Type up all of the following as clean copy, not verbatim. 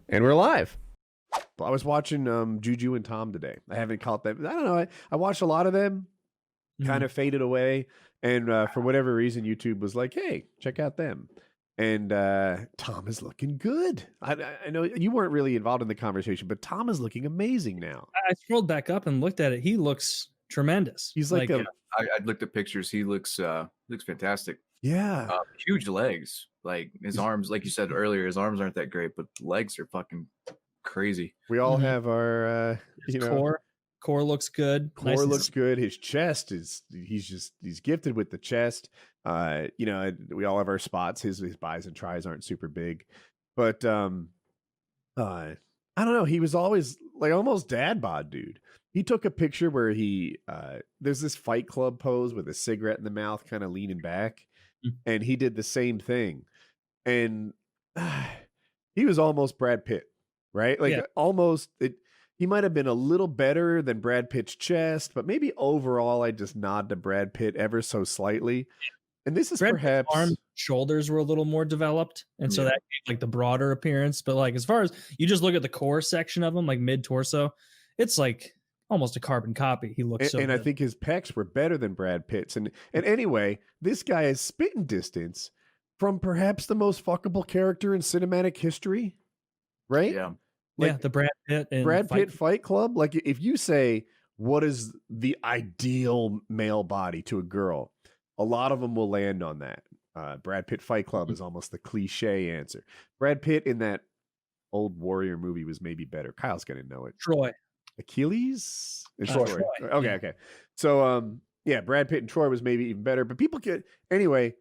And we're live. I was watching Juju and Tom today. I haven't caught them. I don't know. I watched a lot of them, kind of faded away. And for whatever reason, YouTube was like, hey, check out them. And Tom is looking good. I know you weren't really involved in the conversation, but Tom is looking amazing now. I scrolled back up and looked at it. He looks tremendous. He's like a, I looked at pictures. He looks fantastic. yeah. Huge legs. Like his arms, like you said earlier, his arms aren't that great, but legs are fucking crazy. We all have our, core looks good. Core nice looks good. His chest is, he's gifted with the chest. We all have our spots. His buys and tries aren't super big, but I don't know. He was always like almost dad bod dude. He took a picture where he there's this Fight Club pose with a cigarette in the mouth, kind of leaning back, and he did the same thing. And he was almost Brad Pitt, right? Like almost it. He might have been a little better than Brad Pitt's chest, but maybe overall I just nod to Brad Pitt ever so slightly. And this is Brad perhaps Pitt's arms, shoulders were a little more developed, and so that gave like the broader appearance. But like as far as you just look at the core section of him, like mid torso, it's like almost a carbon copy. He looks so and good. I think his pecs were better than Brad Pitt's. And anyway, this guy is spitting distance from perhaps the most fuckable character in cinematic history, right? Yeah. Like, the Brad Pitt and Brad Pitt Fight Club. Like if you say, what is the ideal male body to a girl? A lot of them will land on that. Brad Pitt Fight Club is almost the cliche answer. Brad Pitt in that old Warrior movie was maybe better. Kyle's going to know it. Troy. Achilles? Troy. Okay. So, Brad Pitt and Troy was maybe even better. But people get... Anyway,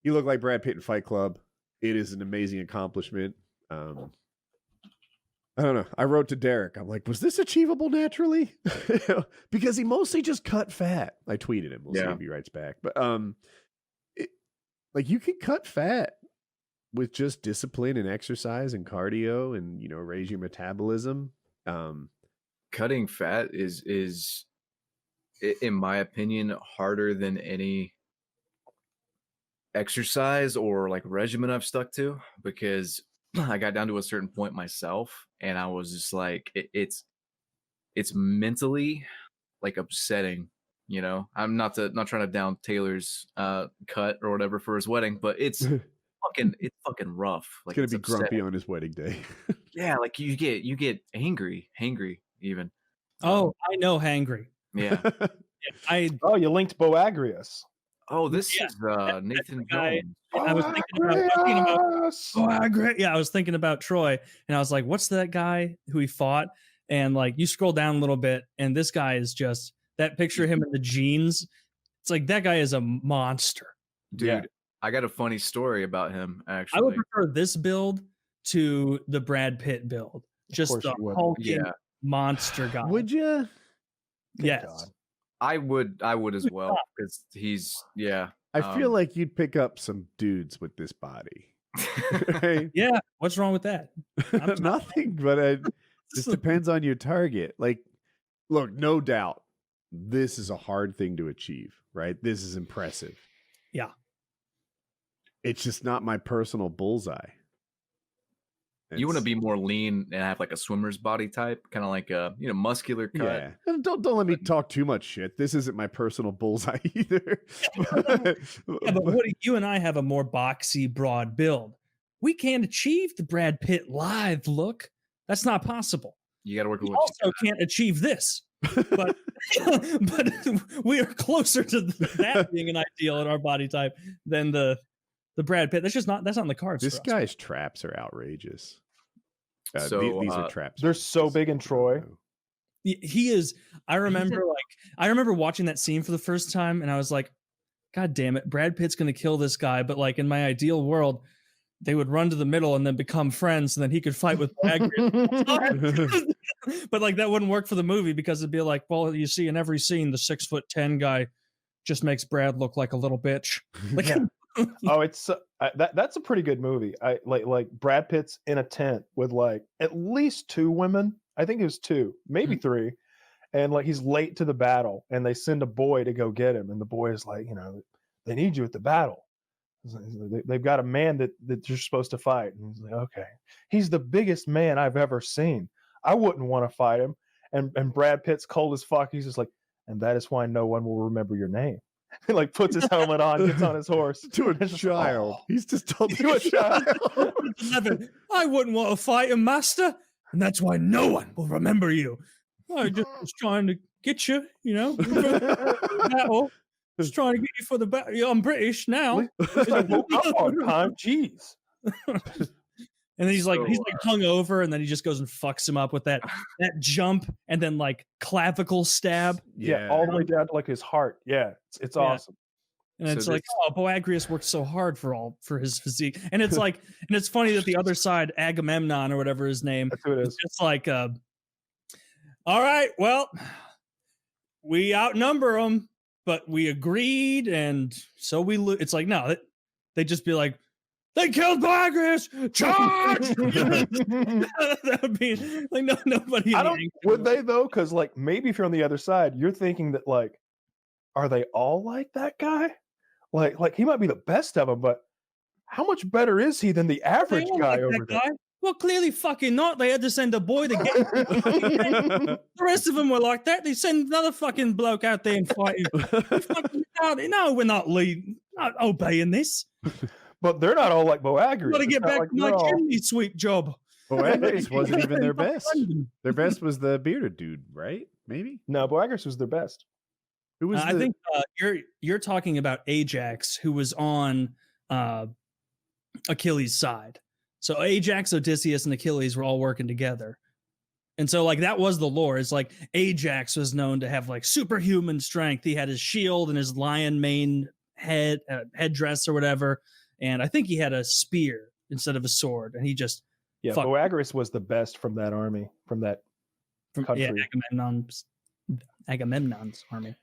you look like Brad Pitt in Fight Club. It is an amazing accomplishment. I don't know. I wrote to Derek. I'm like, was this achievable naturally? Because he mostly just cut fat. I tweeted him. We'll see if he writes back. But you can cut fat with just discipline and exercise and cardio and raise your metabolism. Cutting fat is in my opinion harder than any exercise or like regimen I've stuck to, because I got down to a certain point myself and I was just like, it's mentally like upsetting, I'm not trying to down Taylor's cut or whatever for his wedding, but it's fucking rough. Like it's gonna be grumpy on his wedding day. Yeah. Like you get hangry even. Oh, I know hangry. Yeah. You linked Boagrius. Oh, this is Nathan Jones. I was thinking about Troy, and I was like, "What's that guy who he fought?" And like, you scroll down a little bit, and this guy is just that picture of him in the jeans. It's like that guy is a monster, dude. Yeah. I got a funny story about him. Actually, I would prefer this build to the Brad Pitt build. Just the hulking monster guy. Would you? Yes. God. I would as well, because he's I feel like you'd pick up some dudes with this body. Right? Yeah, what's wrong with that? Nothing, but it just depends on your target. Like, look, no doubt, this is a hard thing to achieve, right? This is impressive. Yeah, it's just not my personal bullseye. You want to be more lean and have like a swimmer's body type, kind of like a muscular cut. Yeah. Don't let me talk too much shit. This isn't my personal bullseye either. But Woody, you and I have a more boxy, broad build. We can't achieve the Brad Pitt live look. That's not possible. You got to work with. We also can't achieve this, but we are closer to that being an ideal in our body type than the Brad Pitt. That's not in the cards. This guy's traps are outrageous. These are traps. They're so big in Troy. He is. I remember watching that scene for the first time, and I was like, "God damn it, Brad Pitt's gonna kill this guy." But like in my ideal world, they would run to the middle and then become friends, and then he could fight with Agri. But like that wouldn't work for the movie, because it'd be like, well, you see in every scene, the 6'10" guy just makes Brad look like a little bitch. Like, it's that's a pretty good movie. I like Brad Pitt's in a tent with like at least 2 women. I think it was 2, maybe 3, and like he's late to the battle, and they send a boy to go get him, and the boy is like, they need you at the battle. They've got a man that you're supposed to fight. And he's like, okay, he's the biggest man I've ever seen. I wouldn't want to fight him. And Brad Pitt's cold as fuck. He's just like, and that is why no one will remember your name. He like puts his helmet on, gets on his horse. To a child. He's just told To a child. 11. I wouldn't want to fight him, master, and that's why no one will remember you. I just was trying to get you, you know. Battle. Just trying to get you for the battle. I'm British now. I woke up on time. Jeez. And then he's like hung over, and then he just goes and fucks him up with that jump, and then like clavicle stab. Yeah, all the way down to like his heart. Yeah, it's awesome. And it's like, oh, Boagrius worked so hard for his physique, and it's like, and it's funny that the other side, Agamemnon or whatever his name, that's who it is. It's like, all right, well, we outnumber them, but we agreed, and so we lose. It's like, no, they just be like, they killed Boagrius! Charge! That would be like nobody. Would they though? Because like maybe if you're on the other side, you're thinking that like, are they all like that guy? Like he might be the best of them, but how much better is he than the average guy over there? Well, clearly fucking not. They had to send a boy to get the rest of them were like that. They send another fucking bloke out there and fight him. No, we're not obeying this. But they're not all like Boagrius. Got to get back to my chimney sweep job. Boagrius wasn't even their best. Their best was the bearded dude, right? Maybe. No, Boagrius was their best. Who was? I think you're talking about Ajax, who was on Achilles' side. So Ajax, Odysseus, and Achilles were all working together. And so like that was the lore. It's like Ajax was known to have like superhuman strength. He had his shield and his lion mane headdress or whatever. And I think he had a spear instead of a sword. And he just Boagrius was the best from that army, from that country. Yeah, Agamemnon's army.